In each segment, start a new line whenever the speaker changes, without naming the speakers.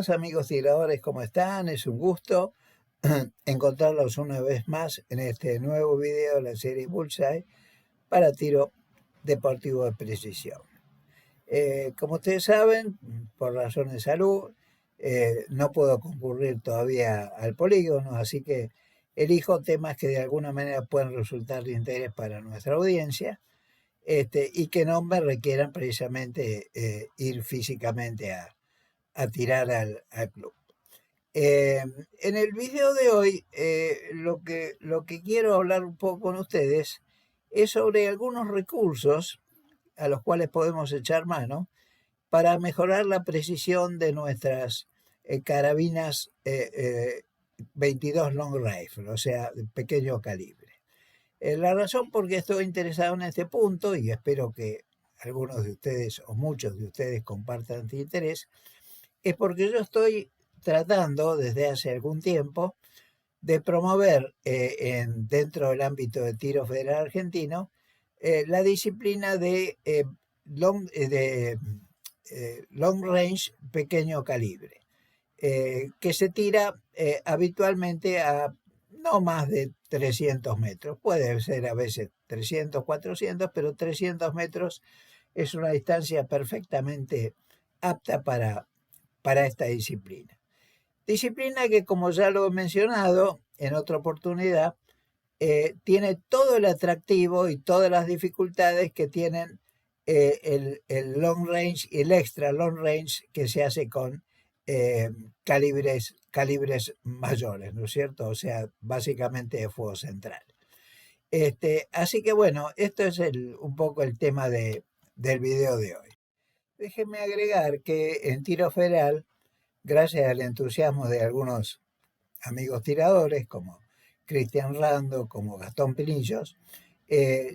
Queridos amigos tiradores, ¿cómo están? Es un gusto encontrarlos una vez más en este nuevo video de la serie Bullseye para tiro deportivo de precisión. Como ustedes saben, por razones de salud, no puedo concurrir todavía al polígono, así que elijo temas que de alguna manera pueden resultar de interés para nuestra audiencia y que no me requieran precisamente ir físicamente a tirar al club. En el video de hoy, lo que quiero hablar un poco con ustedes es sobre algunos recursos a los cuales podemos echar mano para mejorar la precisión de nuestras carabinas 22 long rifle, o sea, de pequeño calibre. La razón por qué estoy interesado en este punto, y espero que algunos de ustedes o muchos de ustedes compartan este interés, es porque yo estoy tratando desde hace algún tiempo de promover dentro del ámbito del tiro federal argentino la disciplina de long range pequeño calibre, que se tira habitualmente a no más de 300 metros. Puede ser a veces 300, 400, pero 300 metros es una distancia perfectamente apta para esta disciplina. Disciplina que, como ya lo he mencionado en otra oportunidad, tiene todo el atractivo y todas las dificultades que tienen el long range y el extra long range que se hace con calibres mayores, ¿no es cierto? O sea, básicamente de fuego central. Así que bueno, esto es un poco el tema del video de hoy. Déjenme agregar que en tiro federal, gracias al entusiasmo de algunos amigos tiradores como Cristian Rando, como Gastón Pinillos,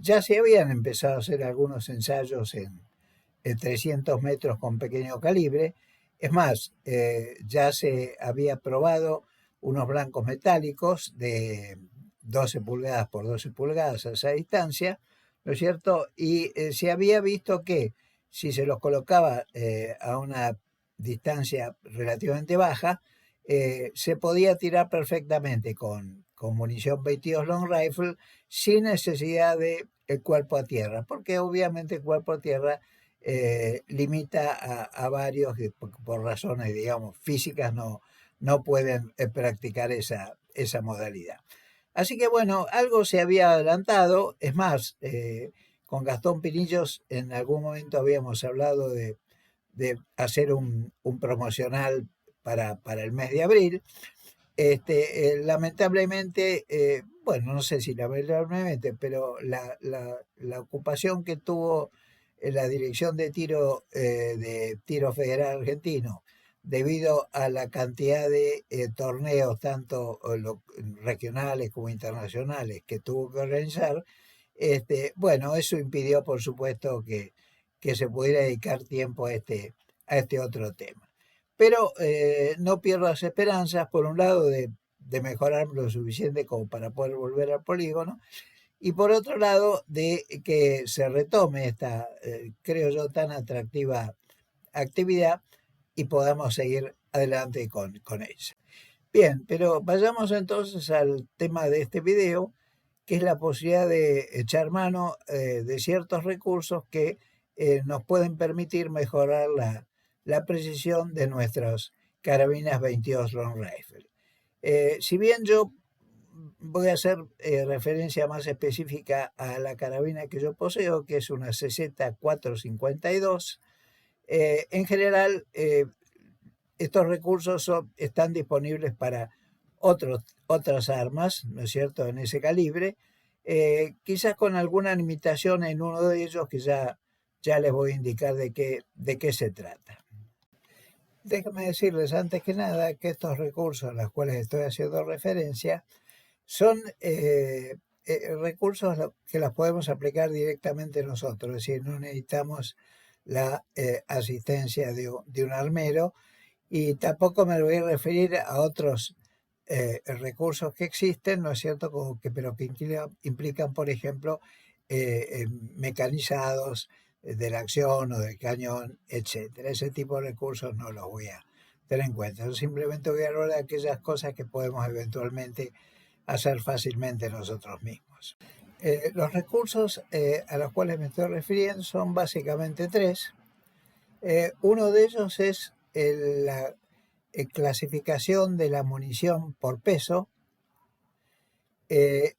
ya se habían empezado a hacer algunos ensayos en 300 metros con pequeño calibre. Es más, ya se había probado unos blancos metálicos de 12 pulgadas por 12 pulgadas a esa distancia, ¿no es cierto? Y se había visto que si se los colocaba a una distancia relativamente baja, se podía tirar perfectamente con munición 22 long rifle sin necesidad de el cuerpo a tierra, porque obviamente el cuerpo a tierra limita a varios que por razones, digamos, físicas no pueden practicar esa modalidad. Así que bueno, algo se había adelantado. Es más, con Gastón Pinillos en algún momento habíamos hablado de hacer un promocional para el mes de abril. Lamentablemente, bueno, no sé si lamentablemente, pero la ocupación que tuvo la Dirección de Tiro Federal Argentino, debido a la cantidad de torneos, tanto regionales como internacionales, que tuvo que organizar, bueno, eso impidió, por supuesto, que se pudiera dedicar tiempo a este otro tema. Pero no pierdo las esperanzas, por un lado, de mejorar lo suficiente como para poder volver al polígono, y por otro lado, de que se retome esta, creo yo, tan atractiva actividad y podamos seguir adelante con ella. Bien, pero vayamos entonces al tema de este video, que es la posibilidad de echar mano de ciertos recursos que nos pueden permitir mejorar la precisión de nuestras carabinas 22 long rifle. Si bien yo voy a hacer referencia más específica a la carabina que yo poseo, que es una CZ452, en general estos recursos están disponibles para otras armas, ¿no es cierto?, en ese calibre, quizás con alguna limitación en uno de ellos que ya les voy a indicar de qué se trata. Déjenme decirles antes que nada que estos recursos a los cuales estoy haciendo referencia son recursos que los podemos aplicar directamente nosotros, es decir, no necesitamos la asistencia de un armero, y tampoco me voy a referir a otros recursos que existen, ¿no es cierto?, pero que implican, por ejemplo, mecanizados de la acción o del cañón, etcétera. Ese tipo de recursos no los voy tener en cuenta. Yo simplemente voy a hablar de aquellas cosas que podemos eventualmente hacer fácilmente nosotros mismos. Los recursos a los cuales me estoy refiriendo son básicamente tres. Uno de ellos es la clasificación de la munición por peso. El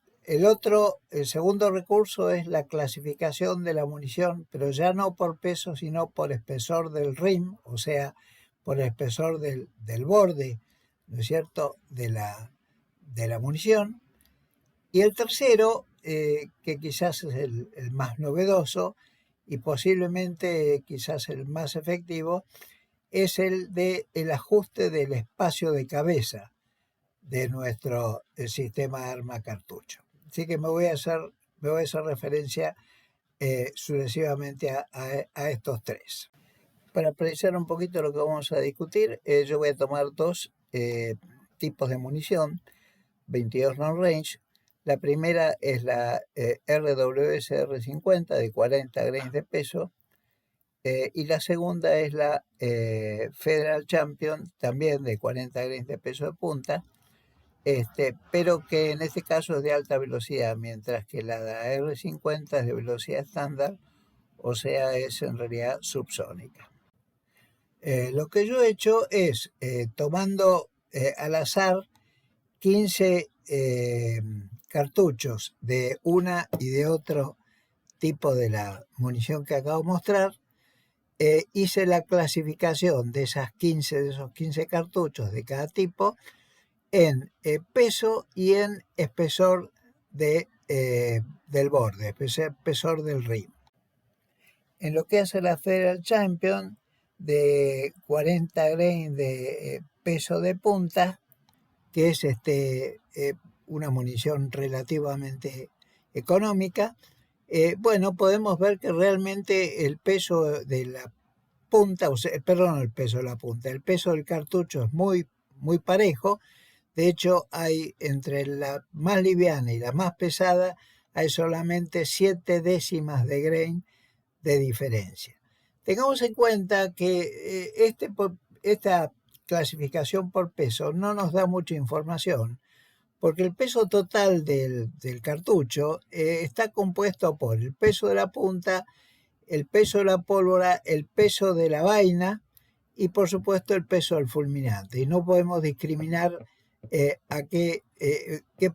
segundo recurso es la clasificación de la munición, pero ya no por peso, sino por espesor del rim, o sea, por el espesor del borde, ¿no es cierto?, de la munición. Y el tercero, que quizás es el más novedoso y posiblemente quizás el más efectivo, es el ajuste del espacio de cabeza de nuestro sistema arma-cartucho. Así que me voy a hacer referencia sucesivamente a estos tres. Para precisar un poquito lo que vamos a discutir, yo voy a tomar dos tipos de munición, 22 long range. La primera es la RWS-R50 de 40 grains de peso, y la segunda es la Federal Champion, también de 40 grains de peso de punta, pero que en este caso es de alta velocidad, mientras que la R50 es de velocidad estándar, o sea, es en realidad subsónica. Lo que yo he hecho es, tomando al azar 15 cartuchos de una y de otro tipo de la munición que acabo de mostrar, hice la clasificación de esos 15 cartuchos de cada tipo en peso y en espesor del borde, espesor del rim. En lo que hace la Federal Champion, de 40 grains de peso de punta, que es una munición relativamente económica, bueno, podemos ver que realmente el peso de la punta, el peso del cartucho es muy, muy parejo. De hecho, hay entre la más liviana y la más pesada, hay solamente 7 décimas de grain de diferencia. Tengamos en cuenta que esta clasificación por peso no nos da mucha información, porque el peso total del cartucho está compuesto por el peso de la punta, el peso de la pólvora, el peso de la vaina y por supuesto el peso del fulminante. Y no podemos discriminar a qué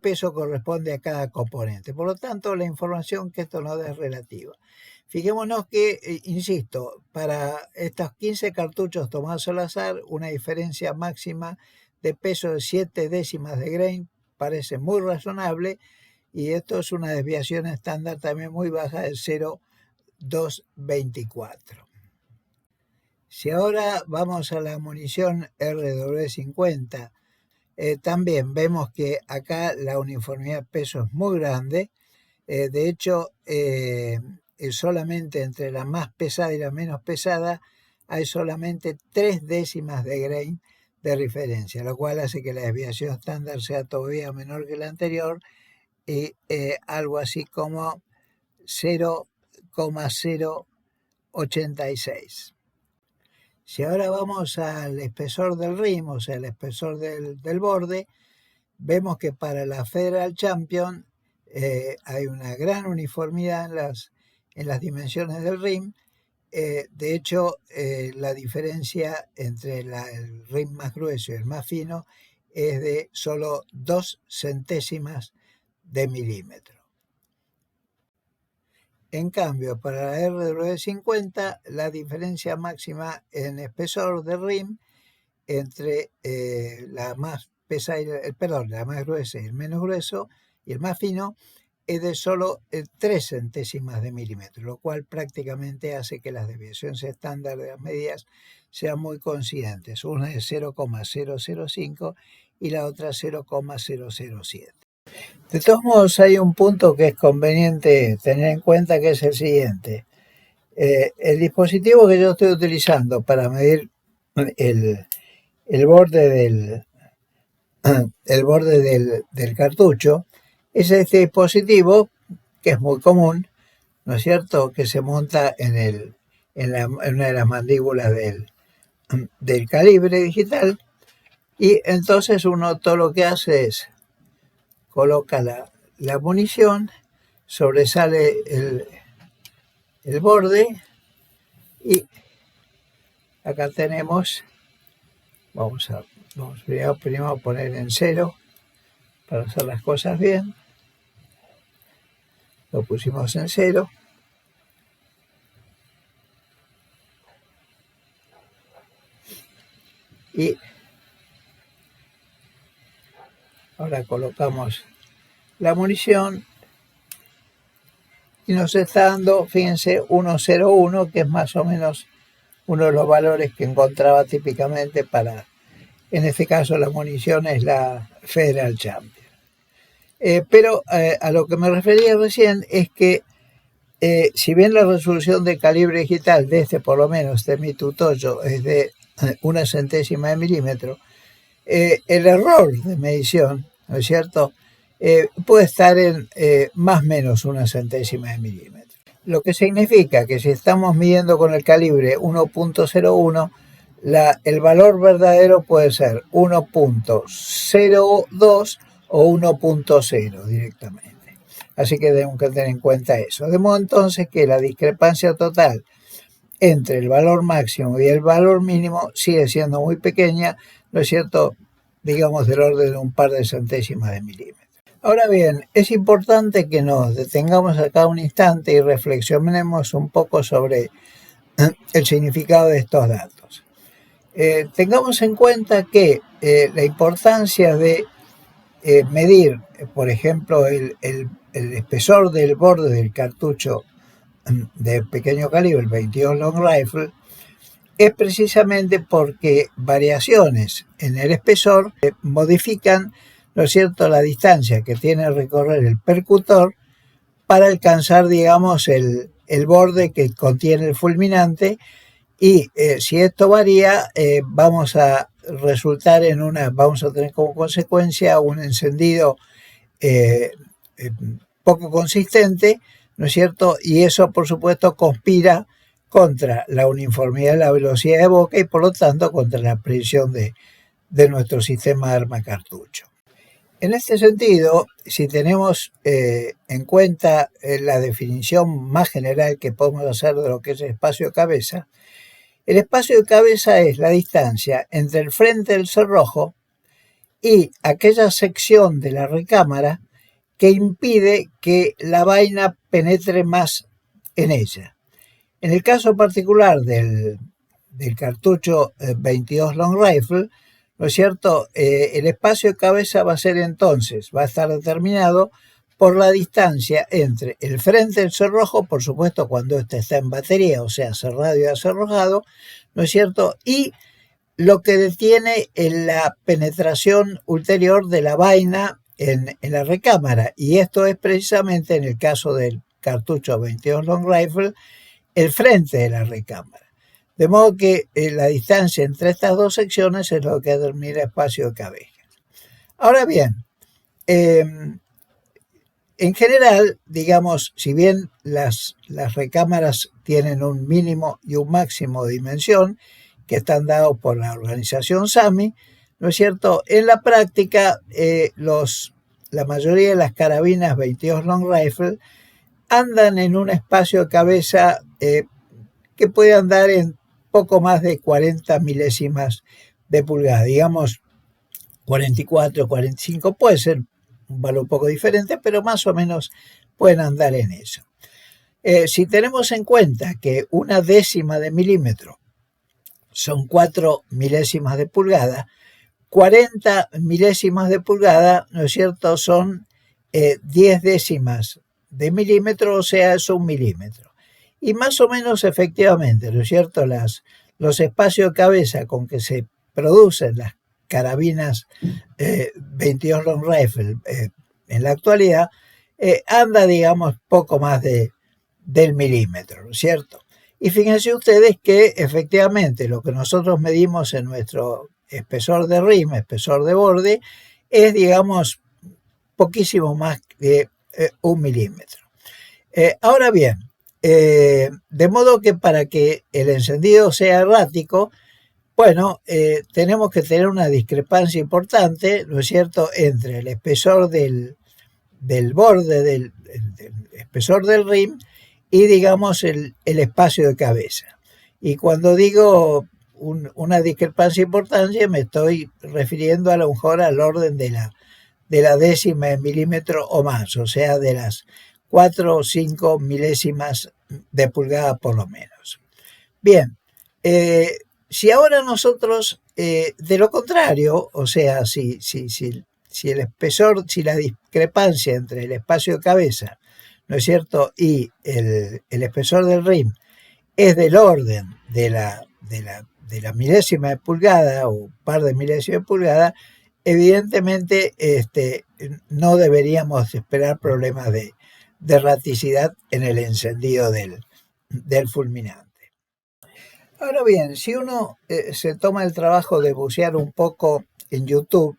peso corresponde a cada componente. Por lo tanto, la información que esto nos da es relativa. Fijémonos que, insisto, para estos 15 cartuchos tomados al azar, una diferencia máxima de peso de 7 décimas de grain parece muy razonable, y esto es una desviación estándar también muy baja del 0,224. Si ahora vamos a la munición RW50, también vemos que acá la uniformidad de peso es muy grande. De hecho, solamente entre la más pesada y la menos pesada hay solamente 3 décimas de grain de referencia, lo cual hace que la desviación estándar sea todavía menor que la anterior, y algo así como 0,086. Si ahora vamos al espesor del rim, o sea, el espesor del borde, vemos que para la Federal Champion hay una gran uniformidad en las dimensiones del rim. De hecho, la diferencia entre el rim más grueso y el más fino es de solo 2 centésimas de milímetro. En cambio, para la RW50, la diferencia máxima en espesor de rim entre la más pesada, la más gruesa y el menos grueso y el más fino es de solo 3 centésimas de milímetro, lo cual prácticamente hace que las desviaciones estándar de las medidas sean muy coincidentes. Una es 0,005 y la otra 0,007. De todos modos, hay un punto que es conveniente tener en cuenta, que es el siguiente. El dispositivo que yo estoy utilizando para medir el borde del cartucho es este dispositivo, que es muy común, ¿no es cierto?, que se monta en una de las mandíbulas del calibre digital, y entonces uno todo lo que hace es coloca la munición, sobresale el borde, y acá tenemos, vamos primero a poner en 0 para hacer las cosas bien. Lo pusimos en 0. Y ahora colocamos la munición y nos está dando, fíjense, 101, que es más o menos uno de los valores que encontraba típicamente para, en este caso la munición es la Federal Champion. Pero a lo que me refería recién es que si bien la resolución de calibre digital de por lo menos de mi Tutoyo es de 1/100 de milímetro, el error de medición, ¿no es cierto?, puede estar en más o menos 1/100 de milímetro. Lo que significa que si estamos midiendo con el calibre 1.01, el valor verdadero puede ser 1.02 o 1.0 directamente. Así que tenemos que tener en cuenta eso. De modo entonces que la discrepancia total entre el valor máximo y el valor mínimo sigue siendo muy pequeña, ¿no es cierto?, digamos del orden de un par de centésimas de milímetro. Ahora bien, es importante que nos detengamos acá un instante y reflexionemos un poco sobre el significado de estos datos. Tengamos en cuenta que la importancia de medir, por ejemplo, el espesor del borde del cartucho de pequeño calibre, el 22 Long Rifle, es precisamente porque variaciones en el espesor modifican, ¿no es cierto?, la distancia que tiene que recorrer el percutor para alcanzar, digamos, el borde que contiene el fulminante, y si esto varía, vamos a tener como consecuencia un encendido poco consistente, ¿no es cierto?, y eso por supuesto conspira contra la uniformidad de la velocidad de boca y por lo tanto contra la precisión de nuestro sistema de arma-cartucho. En este sentido, si tenemos en cuenta la definición más general que podemos hacer de lo que es el espacio de cabeza, el espacio de cabeza es la distancia entre el frente del cerrojo y aquella sección de la recámara que impide que la vaina penetre más en ella. En el caso particular del cartucho 22 Long Rifle, ¿no es cierto?, el espacio de cabeza va a estar determinado por la distancia entre el frente del cerrojo, por supuesto cuando este está en batería, o sea, cerrado y acerrojado, ¿no es cierto?, y lo que detiene la penetración ulterior de la vaina en la recámara, y esto es precisamente en el caso del cartucho 22 Long Rifle, el frente de la recámara. De modo que la distancia entre estas dos secciones es lo que determina el espacio de cabeza. Ahora bien, en general, digamos, si bien las recámaras tienen un mínimo y un máximo de dimensión, que están dados por la organización SAMI, ¿no es cierto?, en la práctica la mayoría de las carabinas 22 Long Rifle andan en un espacio de cabeza que puede andar en poco más de 40 milésimas de pulgada, digamos 44, 45, puede ser un valor un poco diferente, pero más o menos pueden andar en eso. Si tenemos en cuenta que 1/10 de milímetro son 4 milésimas de pulgada, 40 milésimas de pulgada, ¿no es cierto?, son 10 décimas de milímetro, o sea, es 1 milímetro. Y más o menos efectivamente, ¿no es cierto?, los espacios de cabeza con que se producen las carabinas 22 Long Rifle en la actualidad anda, digamos, poco más del milímetro, ¿no es cierto? Y fíjense ustedes que efectivamente lo que nosotros medimos en nuestro espesor de rima, espesor de borde, es, digamos, poquísimo más de 1 milímetro. Ahora bien, de modo que para que el encendido sea errático, Bueno, tenemos que tener una discrepancia importante, ¿no es cierto?, entre el espesor del borde, del espesor del rim y, digamos, el espacio de cabeza. Y cuando digo una discrepancia importante, me estoy refiriendo a lo mejor al orden de la décima de milímetro o más, o sea, de las 4 o 5 milésimas de pulgada por lo menos. Bien, si ahora nosotros, de lo contrario, o sea, si el espesor, si la discrepancia entre el espacio de cabeza, ¿no es cierto?, y el espesor del rim es del orden de la milésima de pulgada o par de milésimas de pulgada, evidentemente no deberíamos esperar problemas de erraticidad en el encendido del fulminante. Ahora bien, si uno se toma el trabajo de bucear un poco en YouTube,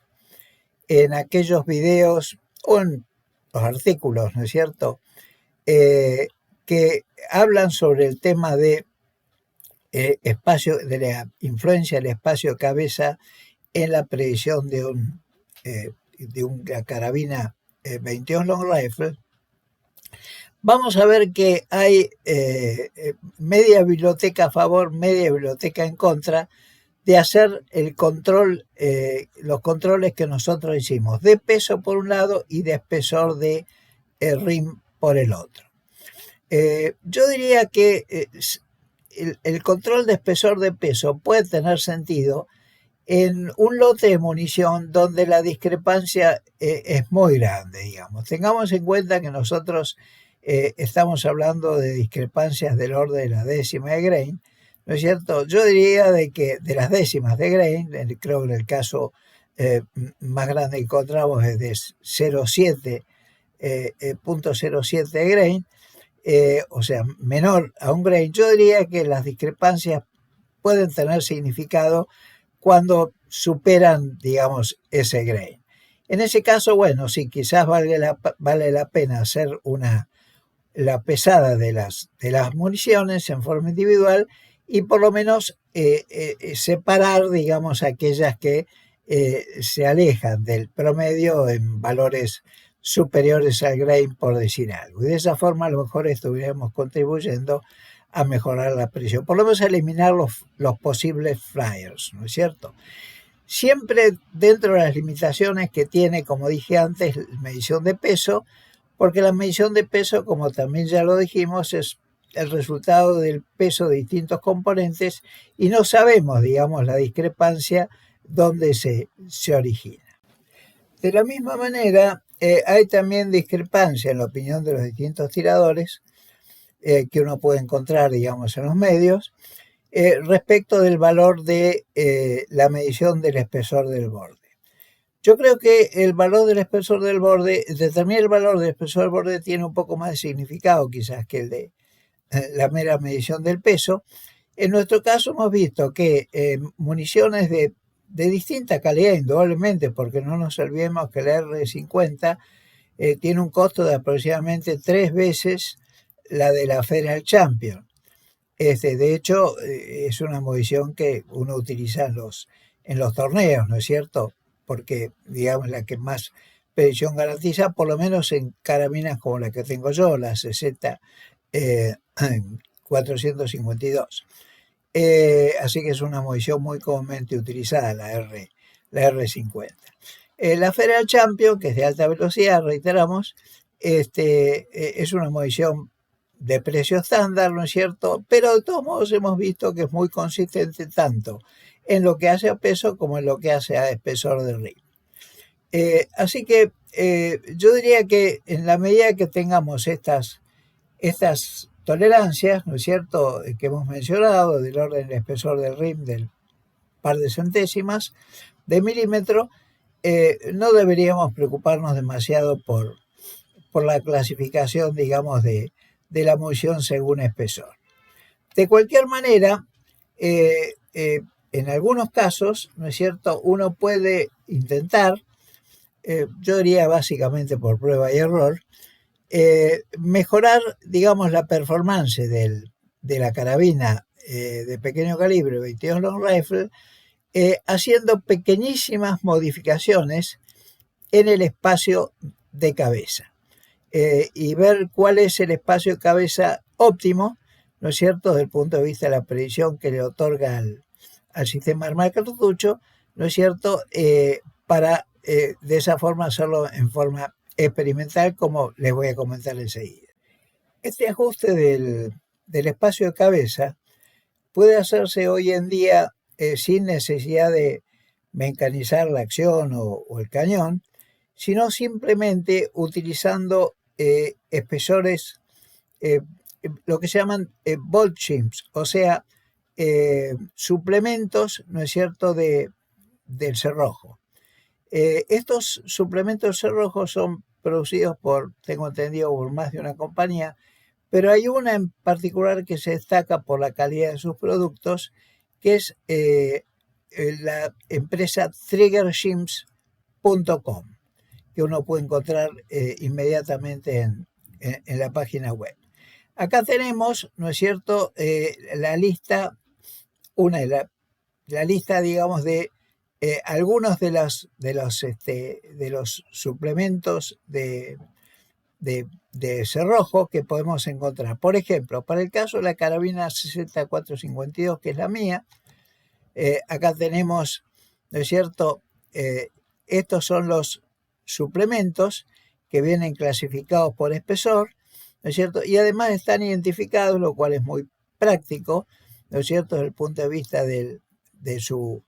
en aquellos videos o en los artículos, ¿no es cierto?, que hablan sobre el tema de espacio, de la influencia del espacio cabeza en la predicción de una carabina 22 Long Rifle, vamos a ver que hay media biblioteca a favor, media biblioteca en contra de hacer el control, los controles que nosotros hicimos, de peso por un lado y de espesor de rim por el otro. Yo diría que el control de espesor de peso puede tener sentido en un lote de munición donde la discrepancia es muy grande, digamos. Tengamos en cuenta que nosotros estamos hablando de discrepancias del orden de la décima de grain, ¿no es cierto? Yo diría de las décimas de grain, creo que el caso más grande que encontramos es de 0,7, 0.07 de grain, o sea, menor a un grain. Yo diría que las discrepancias pueden tener significado cuando superan, digamos, ese grain. En ese caso, bueno, sí, quizás vale la pena hacer la pesada de las municiones en forma individual y por lo menos separar, digamos, aquellas que se alejan del promedio en valores superiores al grain, por decir algo. Y de esa forma a lo mejor estuviéramos contribuyendo a mejorar la precisión, por lo menos a eliminar los posibles flyers, ¿no es cierto? Siempre dentro de las limitaciones que tiene, como dije antes, la medición de peso, porque la medición de peso, como también ya lo dijimos, es el resultado del peso de distintos componentes y no sabemos, digamos, la discrepancia donde se origina. De la misma manera, hay también discrepancia en la opinión de los distintos tiradores que uno puede encontrar, digamos, en los medios, respecto del valor de la medición del espesor del borde. Yo creo que el valor del espesor del borde, determinar el valor del espesor del borde tiene un poco más de significado quizás que el de la mera medición del peso. En nuestro caso hemos visto que municiones de distinta calidad, indudablemente, porque no nos olvidemos que la R50 tiene un costo de aproximadamente 3 veces la de la Federal Champion. De hecho, es una munición que uno utiliza en los torneos, ¿no es cierto? Porque, digamos, la que más precisión garantiza, por lo menos en carabinas como la que tengo yo, la CZ 452. Así que es una munición muy comúnmente utilizada, la R50. La Federal Champion, que es de alta velocidad, reiteramos, es una munición de precio estándar, ¿no es cierto? Pero de todos modos hemos visto que es muy consistente tanto en lo que hace a peso como en lo que hace a espesor de rim. Así que yo diría que en la medida que tengamos estas tolerancias, ¿no es cierto?, que hemos mencionado, del orden del espesor del rim del par de centésimas de milímetro, no deberíamos preocuparnos demasiado por la clasificación, digamos, de la munición según espesor. De cualquier manera, en algunos casos, ¿no es cierto?, uno puede intentar, yo diría básicamente por prueba y error, mejorar, digamos, la performance de la carabina de pequeño calibre, 22 Long Rifle, haciendo pequeñísimas modificaciones en el espacio de cabeza. Y ver cuál es el espacio de cabeza óptimo, ¿no es cierto?, desde el punto de vista de la predicción que le otorga al sistema arma de cartucho, ¿no es cierto?, para de esa forma hacerlo en forma experimental, como les voy a comentar enseguida. Este ajuste del espacio de cabeza puede hacerse hoy en día sin necesidad de mecanizar la acción o el cañón, sino simplemente utilizando espesores, lo que se llaman bolt shims, o sea, suplementos, ¿no es cierto?, del cerrojo. Estos suplementos cerrojos son producidos tengo entendido, por más de una compañía, pero hay una en particular que se destaca por la calidad de sus productos, que es la empresa triggershims.com, que uno puede encontrar inmediatamente en la página web. Acá tenemos, ¿no es cierto?, la lista, la lista, digamos, de algunos de los suplementos de cerrojo que podemos encontrar. Por ejemplo, para el caso de la carabina 6452, que es la mía, acá tenemos, ¿no es cierto?, estos son los suplementos que vienen clasificados por espesor, ¿no es cierto?, y además están identificados, lo cual es muy práctico, ¿no es cierto?, desde el punto de vista de su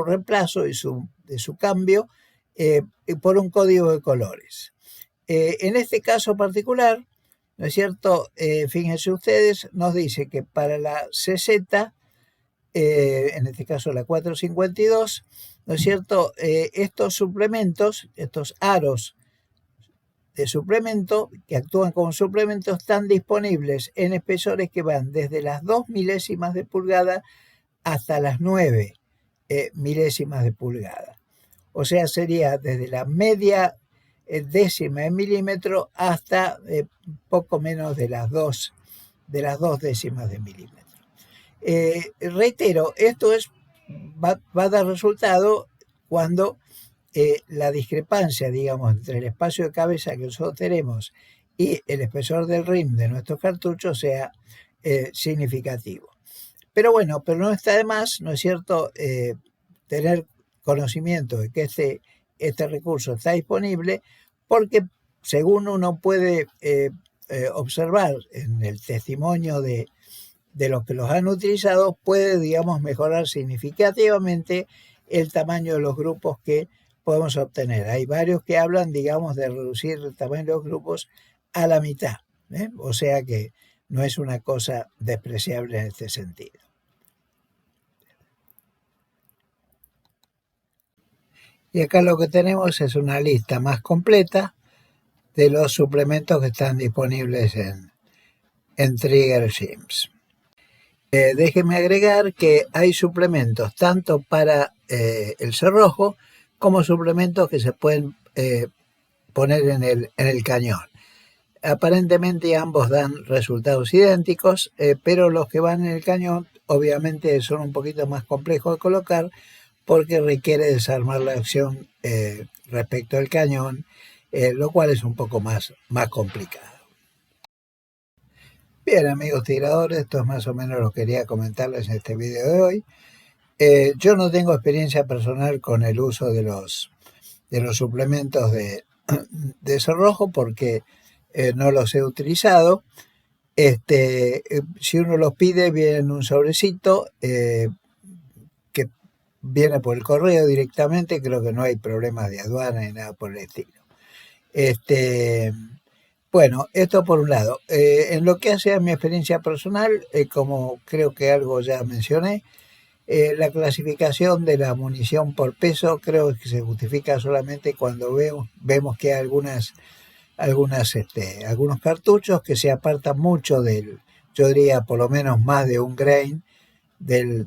reemplazo y de su cambio, por un código de colores. En este caso particular, ¿no es cierto?, fíjense ustedes, nos dice que para la CZ, en este caso la 452, ¿no es cierto?, estos suplementos, estos aros de suplemento que actúan como suplementos, están disponibles en espesores que van desde las 2 milésimas de pulgada hasta las 9 milésimas de pulgada. O sea, sería desde la media décima de milímetro hasta poco menos de las dos décimas de milímetro. Reitero, esto va a dar resultado cuando la discrepancia, digamos, entre el espacio de cabeza que nosotros tenemos y el espesor del rim de nuestros cartuchos sea significativo. Pero bueno, pero no está de más, ¿no es cierto?, tener conocimiento de que este recurso está disponible, porque según uno puede observar en el testimonio de los que los han utilizado, puede, digamos, mejorar significativamente el tamaño de los grupos que podemos obtener. Hay varios que hablan, digamos, de reducir el tamaño de los grupos a la mitad, o sea que no es una cosa despreciable en este sentido. Y acá lo que tenemos es una lista más completa de los suplementos que están disponibles en Triggershims. Déjenme agregar que hay suplementos tanto para el cerrojo como suplementos que se pueden poner en el cañón. Aparentemente ambos dan resultados idénticos, pero los que van en el cañón obviamente son un poquito más complejos de colocar, porque requiere desarmar la acción respecto al cañón, lo cual es un poco más complicado. Bien, amigos tiradores, esto es más o menos lo que quería comentarles en este video de hoy. Yo no tengo experiencia personal con el uso de los suplementos de cerrojo, porque no los he utilizado. Si uno los pide, viene en un sobrecito que viene por el correo directamente. Creo que no hay problemas de aduana ni nada por el estilo. Bueno, esto por un lado. En lo que hace a mi experiencia personal, como creo que algo ya mencioné, la clasificación de la munición por peso creo que se justifica solamente cuando vemos que hay algunos cartuchos que se apartan mucho yo diría por lo menos más de un grain del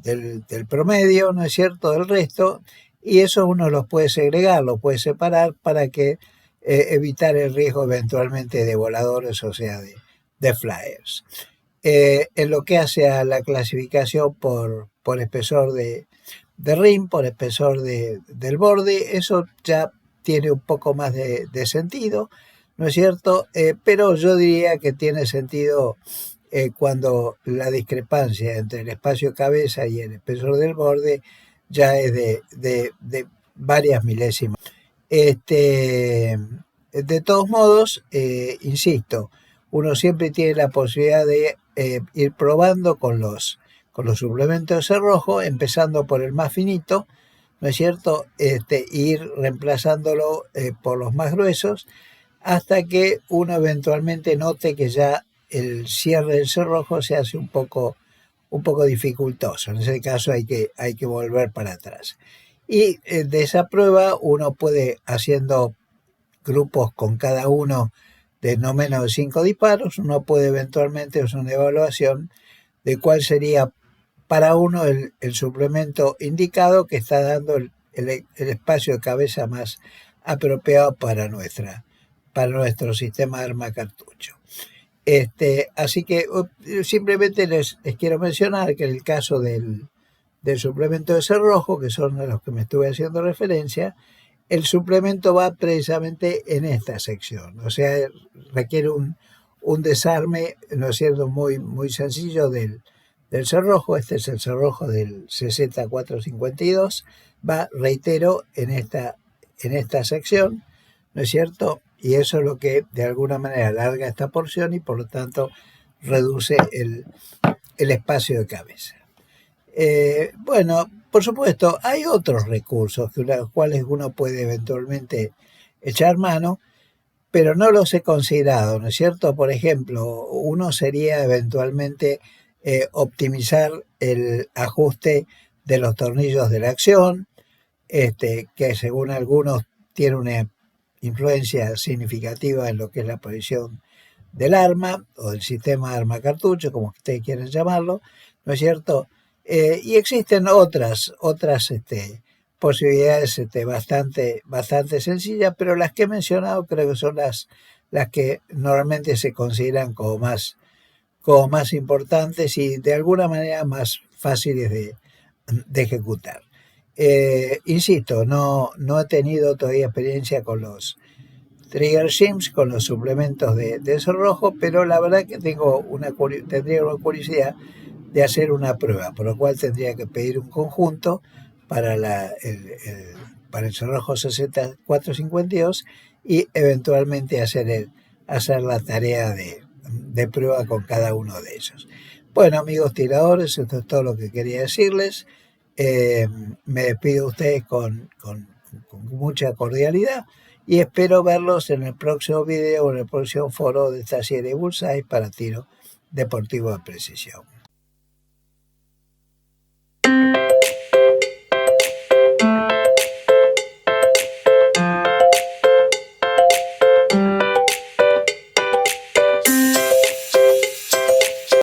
promedio, ¿no es cierto?, del resto, y eso uno los puede segregar, los puede separar para que evitar el riesgo eventualmente de voladores, o sea, de flyers. En lo que hace a la clasificación por espesor de rim, por espesor del borde, eso ya tiene un poco más de sentido, ¿no es cierto? Pero yo diría que tiene sentido cuando la discrepancia entre el espacio cabeza y el espesor del borde ya es de varias milésimas. De todos modos, insisto, uno siempre tiene la posibilidad de ir probando con los suplementos de cerrojo, empezando por el más finito, ¿no es cierto? Ir reemplazándolo por los más gruesos, hasta que uno eventualmente note que ya el cierre del cerrojo se hace un poco dificultoso. En ese caso hay que volver para atrás. Y de esa prueba uno puede, haciendo grupos con cada uno de no menos de 5 disparos, uno puede eventualmente hacer una evaluación de cuál sería para uno el suplemento indicado que está dando el espacio de cabeza más apropiado para nuestro sistema de arma cartucho. Así que simplemente les quiero mencionar que en el caso del suplemento de cerrojo, que son a los que me estuve haciendo referencia, el suplemento va precisamente en esta sección, o sea, requiere un desarme, ¿no es cierto?, muy sencillo del cerrojo. Este es el cerrojo del CZ452, va, reitero, en esta sección, ¿no es cierto? Y eso es lo que de alguna manera alarga esta porción y por lo tanto reduce el espacio de cabeza. Bueno, por supuesto, hay otros recursos que los cuales uno puede eventualmente echar mano, pero no los he considerado, ¿no es cierto? Por ejemplo, uno sería eventualmente optimizar el ajuste de los tornillos de la acción, que según algunos tiene una influencia significativa en lo que es la posición del arma o del sistema de arma cartucho, como ustedes quieran llamarlo, ¿no es cierto? Y existen otras posibilidades bastante sencillas, pero las que he mencionado creo que son las que normalmente se consideran como más importantes y de alguna manera más fáciles de ejecutar. Insisto, no he tenido todavía experiencia con los trigger shims, con los suplementos de cerrojo, pero la verdad que tendría una curiosidad de hacer una prueba, por lo cual tendría que pedir un conjunto para para el cerrojo 6452 y eventualmente hacer la tarea de prueba con cada uno de ellos. Bueno, amigos tiradores, esto es todo lo que quería decirles. Me despido de ustedes con mucha cordialidad y espero verlos en el próximo video o en el próximo foro de esta serie Bullseye para tiro deportivo de precisión.